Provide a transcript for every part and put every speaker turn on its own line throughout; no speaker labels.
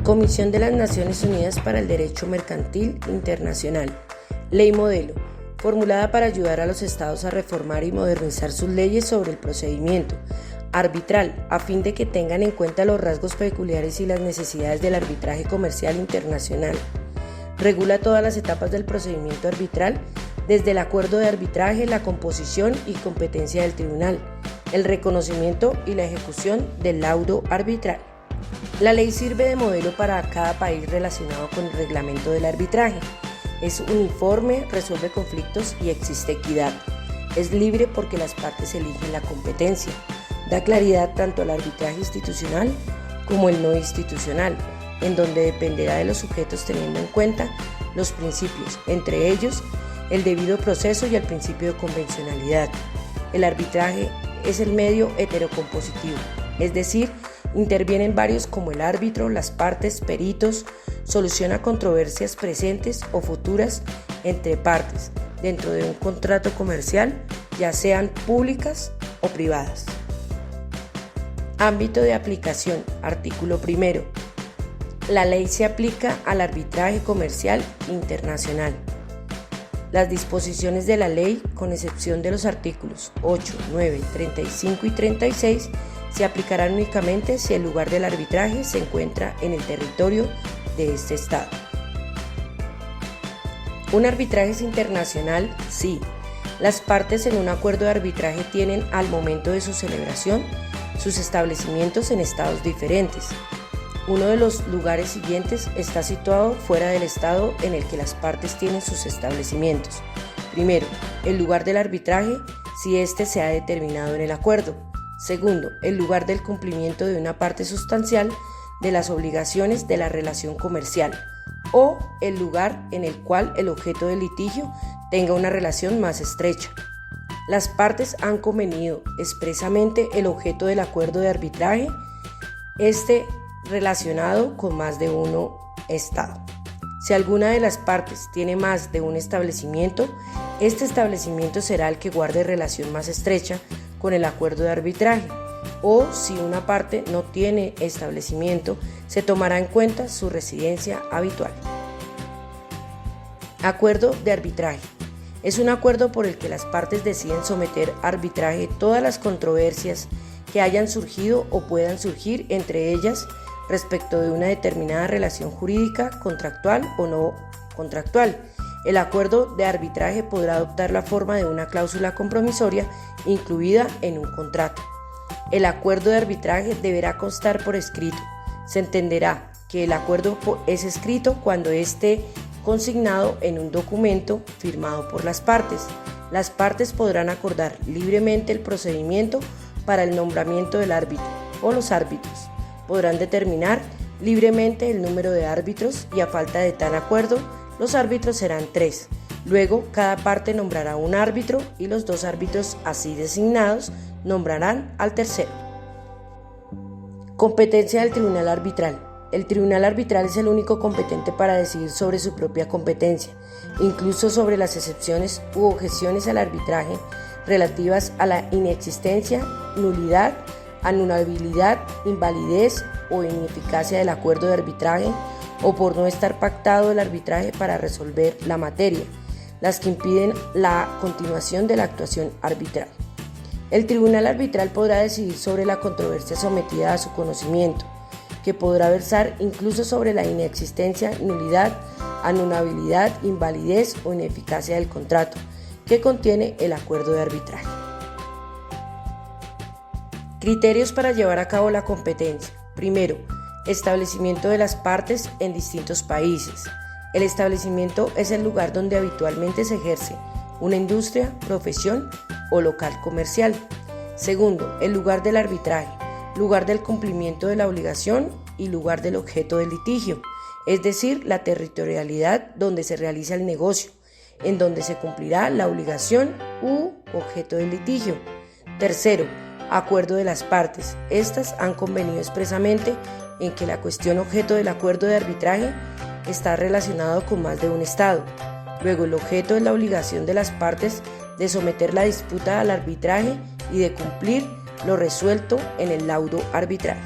Comisión de las Naciones Unidas para el Derecho Mercantil Internacional. Ley Modelo, formulada para ayudar a los estados a reformar y modernizar sus leyes sobre el procedimiento arbitral, a fin de que tengan en cuenta los rasgos peculiares y las necesidades del arbitraje comercial internacional. Regula todas las etapas del procedimiento arbitral, desde el acuerdo de arbitraje, la composición y competencia del tribunal, el reconocimiento y la ejecución del laudo arbitral. La ley sirve de modelo para cada país relacionado con el reglamento del arbitraje. Es uniforme, resuelve conflictos y existe equidad. Es libre porque las partes eligen la competencia. Da claridad tanto al arbitraje institucional como el no institucional, en donde dependerá de los sujetos teniendo en cuenta los principios, entre ellos el debido proceso y el principio de convencionalidad. El arbitraje es el medio heterocompositivo, es decir, intervienen varios como el árbitro, las partes, peritos, soluciona controversias presentes o futuras entre partes dentro de un contrato comercial, ya sean públicas o privadas. Ámbito de aplicación. Artículo 1. La ley se aplica al arbitraje comercial internacional. Las disposiciones de la ley, con excepción de los artículos 8, 9, 35 y 36, se aplicarán únicamente si el lugar del arbitraje se encuentra en el territorio de este Estado. ¿Un arbitraje es internacional? Sí. Las partes en un acuerdo de arbitraje tienen, al momento de su celebración, sus establecimientos en estados diferentes. Uno de los lugares siguientes está situado fuera del estado en el que las partes tienen sus establecimientos. Primero, el lugar del arbitraje, si éste se ha determinado en el acuerdo. Segundo, el lugar del cumplimiento de una parte sustancial de las obligaciones de la relación comercial, o el lugar en el cual el objeto del litigio tenga una relación más estrecha. Las partes han convenido expresamente el objeto del acuerdo de arbitraje, relacionado con más de un estado. Si alguna de las partes tiene más de un establecimiento, este establecimiento será el que guarde relación más estrecha con el acuerdo de arbitraje, o si una parte no tiene establecimiento, se tomará en cuenta su residencia habitual. Acuerdo de arbitraje. Es un acuerdo por el que las partes deciden someter a arbitraje todas las controversias que hayan surgido o puedan surgir entre ellas respecto de una determinada relación jurídica, contractual o no contractual. El acuerdo de arbitraje podrá adoptar la forma de una cláusula compromisoria incluida en un contrato. El acuerdo de arbitraje deberá constar por escrito. Se entenderá que el acuerdo es escrito cuando esté consignado en un documento firmado por las partes. Las partes podrán acordar libremente el procedimiento para el nombramiento del árbitro o los árbitros. Podrán determinar libremente el número de árbitros y, a falta de tal acuerdo, los árbitros serán 3. Luego, cada parte nombrará un árbitro y los 2 árbitros así designados nombrarán al tercero. Competencia del tribunal arbitral. El tribunal arbitral es el único competente para decidir sobre su propia competencia, incluso sobre las excepciones u objeciones al arbitraje relativas a la inexistencia, nulidad, anulabilidad, invalidez o ineficacia del acuerdo de arbitraje, o por no estar pactado el arbitraje para resolver la materia, las que impiden la continuación de la actuación arbitral. El tribunal arbitral podrá decidir sobre la controversia sometida a su conocimiento, que podrá versar incluso sobre la inexistencia, nulidad, anulabilidad, invalidez o ineficacia del contrato que contiene el acuerdo de arbitraje. Criterios para llevar a cabo la competencia. Primero, establecimiento de las partes en distintos países. El establecimiento es el lugar donde habitualmente se ejerce una industria, profesión o local comercial. Segundo, el lugar del arbitraje, lugar del cumplimiento de la obligación y lugar del objeto del litigio, es decir, la territorialidad donde se realiza el negocio, en donde se cumplirá la obligación u objeto del litigio. Tercero, acuerdo de las partes. Estas han convenido expresamente en que la cuestión objeto del acuerdo de arbitraje está relacionado con más de un estado. Luego, el objeto es la obligación de las partes de someter la disputa al arbitraje y de cumplir lo resuelto en el laudo arbitral.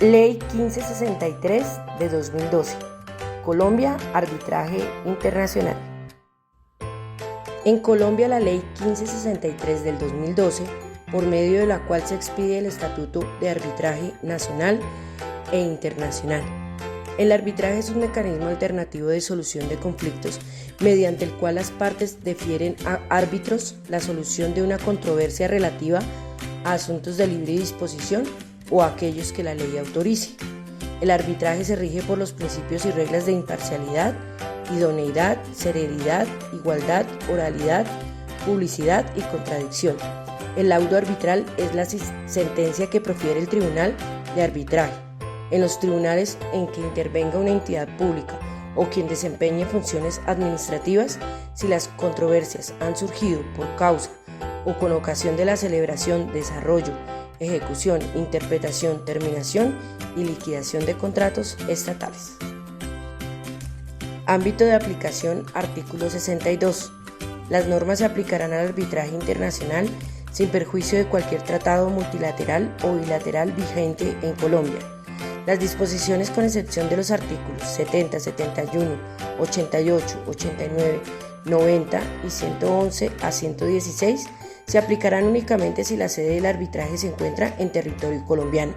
Ley 1563 de 2012. Colombia, arbitraje internacional. En Colombia, la Ley 1563 del 2012, por medio de la cual se expide el Estatuto de Arbitraje Nacional e Internacional. El arbitraje es un mecanismo alternativo de solución de conflictos mediante el cual las partes defieren a árbitros la solución de una controversia relativa a asuntos de libre disposición o a aquellos que la ley autorice. El arbitraje se rige por los principios y reglas de imparcialidad, idoneidad, celeridad, igualdad, oralidad, publicidad y contradicción. El laudo arbitral es la sentencia que profiere el tribunal de arbitraje. En los tribunales en que intervenga una entidad pública o quien desempeñe funciones administrativas, si las controversias han surgido por causa o con ocasión de la celebración, desarrollo, ejecución, interpretación, terminación y liquidación de contratos estatales. Ámbito de aplicación, artículo 62. Las normas se aplicarán al arbitraje internacional sin perjuicio de cualquier tratado multilateral o bilateral vigente en Colombia. Las disposiciones, con excepción de los artículos 70, 71, 88, 89, 90 y 111 a 116, se aplicarán únicamente si la sede del arbitraje se encuentra en territorio colombiano.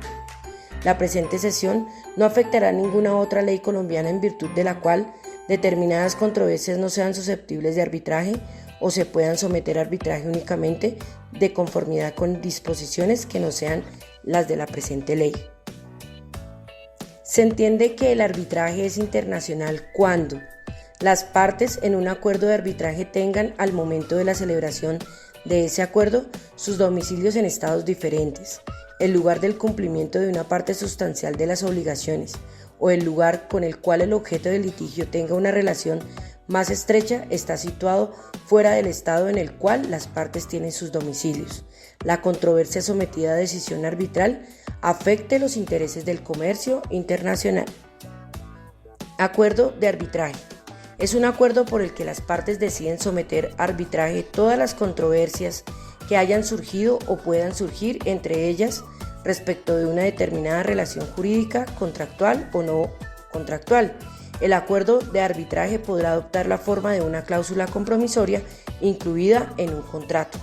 La presente sesión no afectará ninguna otra ley colombiana en virtud de la cual determinadas controversias no sean susceptibles de arbitraje o se puedan someter a arbitraje únicamente de conformidad con disposiciones que no sean las de la presente ley. Se entiende que el arbitraje es internacional cuando las partes en un acuerdo de arbitraje tengan, al momento de la celebración de ese acuerdo, sus domicilios en estados diferentes, el lugar del cumplimiento de una parte sustancial de las obligaciones o el lugar con el cual el objeto del litigio tenga una relación más estrecha está situado fuera del estado en el cual las partes tienen sus domicilios. La controversia sometida a decisión arbitral afecte los intereses del comercio internacional. Acuerdo de arbitraje. Es un acuerdo por el que las partes deciden someter a arbitraje todas las controversias que hayan surgido o puedan surgir entre ellas respecto de una determinada relación jurídica, contractual o no contractual. El acuerdo de arbitraje podrá adoptar la forma de una cláusula compromisoria incluida en un contrato.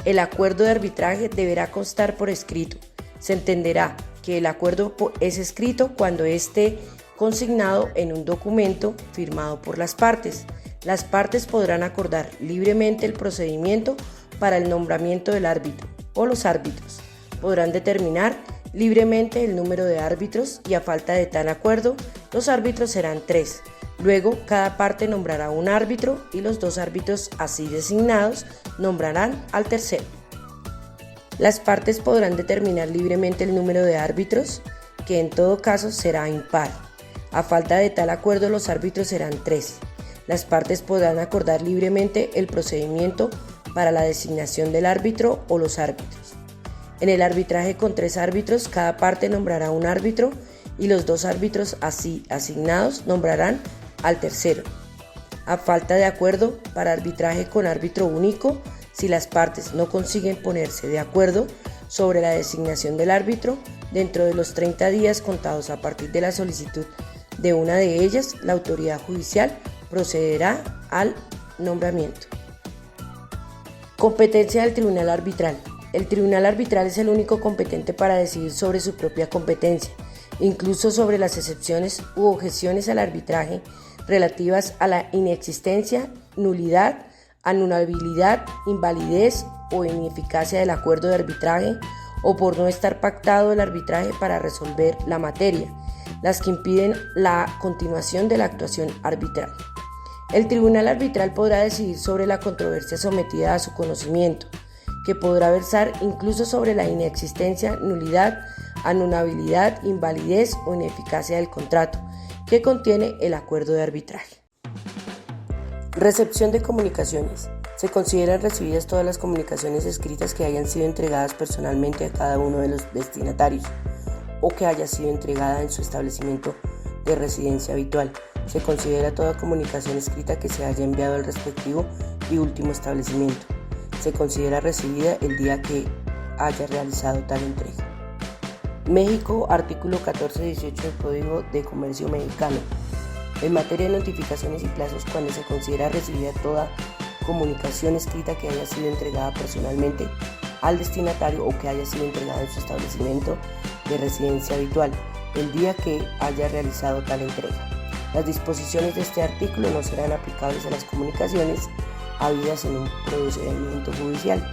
El acuerdo de arbitraje deberá constar por escrito. Se entenderá que el acuerdo es escrito cuando esté consignado en un documento firmado por las partes. Las partes podrán acordar libremente el procedimiento para el nombramiento del árbitro o los árbitros. Podrán determinar libremente el número de árbitros y, a falta de tal acuerdo, los árbitros serán 3. Luego, cada parte nombrará un árbitro y los 2 árbitros así designados nombrarán al tercero. Las partes podrán determinar libremente el número de árbitros, que en todo caso será impar. A falta de tal acuerdo, los árbitros serán 3. Las partes podrán acordar libremente el procedimiento para la designación del árbitro o los árbitros. En el arbitraje con 3 árbitros, cada parte nombrará un árbitro y los 2 árbitros así asignados nombrarán al tercero. A falta de acuerdo, para arbitraje con árbitro único, si las partes no consiguen ponerse de acuerdo sobre la designación del árbitro, dentro de los 30 días contados a partir de la solicitud de una de ellas, la autoridad judicial procederá al nombramiento. Competencia del Tribunal Arbitral. El Tribunal Arbitral es el único competente para decidir sobre su propia competencia, incluso sobre las excepciones u objeciones al arbitraje relativas a la inexistencia, nulidad, anulabilidad, invalidez o ineficacia del acuerdo de arbitraje o por no estar pactado el arbitraje para resolver la materia, las que impiden la continuación de la actuación arbitral. El Tribunal Arbitral podrá decidir sobre la controversia sometida a su conocimiento, que podrá versar incluso sobre la inexistencia, nulidad, anulabilidad, invalidez o ineficacia del contrato que contiene el acuerdo de arbitraje. Recepción de comunicaciones. Se consideran recibidas todas las comunicaciones escritas que hayan sido entregadas personalmente a cada uno de los destinatarios o que haya sido entregada en su establecimiento de residencia habitual. Se considera toda comunicación escrita que se haya enviado al respectivo y último establecimiento. Se considera recibida el día que haya realizado tal entrega. México, artículo 1418 del Código de Comercio Mexicano. En materia de notificaciones y plazos, cuando se considera recibida toda comunicación escrita que haya sido entregada personalmente al destinatario o que haya sido entregada en su establecimiento de residencia habitual, el día que haya realizado tal entrega. Las disposiciones de este artículo no serán aplicables a las comunicaciones habidas en un procedimiento judicial.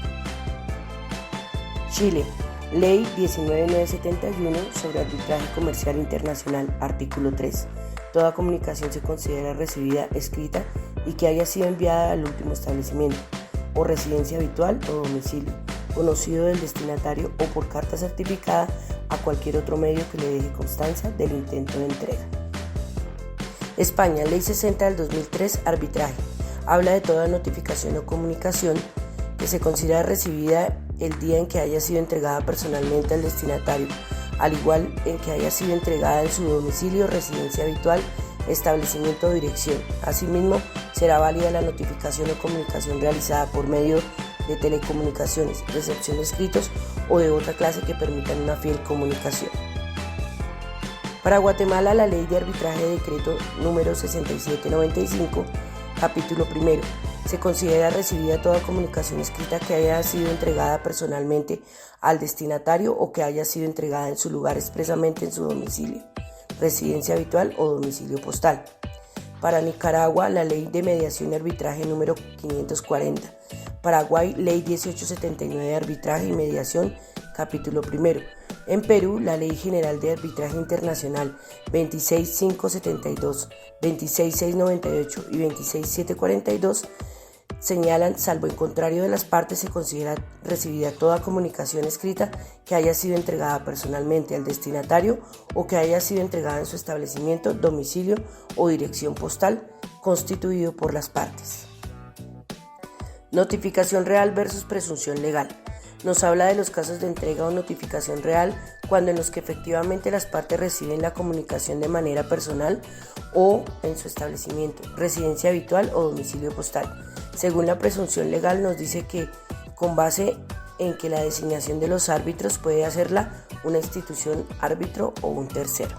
Chile. Ley 19971 sobre arbitraje comercial internacional, artículo 3. Toda comunicación se considera recibida escrita y que haya sido enviada al último establecimiento o residencia habitual o domicilio conocido del destinatario o por carta certificada a cualquier otro medio que le deje constancia del intento de entrega. España, Ley 60 del 2003, arbitraje. Habla de toda notificación o comunicación que se considera recibida el día en que haya sido entregada personalmente al destinatario, al igual en que haya sido entregada en su domicilio, residencia habitual, establecimiento o dirección. Asimismo, será válida la notificación o comunicación realizada por medio de telecomunicaciones, recepción de escritos o de otra clase que permitan una fiel comunicación. Para Guatemala, la Ley de Arbitraje Decreto número 6795, capítulo 1, se considera recibida toda comunicación escrita que haya sido entregada personalmente al destinatario o que haya sido entregada en su lugar expresamente en su domicilio, residencia habitual o domicilio postal. Para Nicaragua, la Ley de Mediación y Arbitraje número 540. Paraguay, Ley 1879 de Arbitraje y Mediación, capítulo 1. En Perú, la Ley General de Arbitraje Internacional 26572, 26698 y 26742 señalan, salvo en contrario de las partes, se considera recibida toda comunicación escrita que haya sido entregada personalmente al destinatario o que haya sido entregada en su establecimiento, domicilio o dirección postal constituido por las partes. Notificación real versus presunción legal. Nos habla de los casos de entrega o notificación real cuando en los que efectivamente las partes reciben la comunicación de manera personal o en su establecimiento, residencia habitual o domicilio postal. Según la presunción legal, nos dice que con base en que la designación de los árbitros puede hacerla una institución árbitro o un tercero.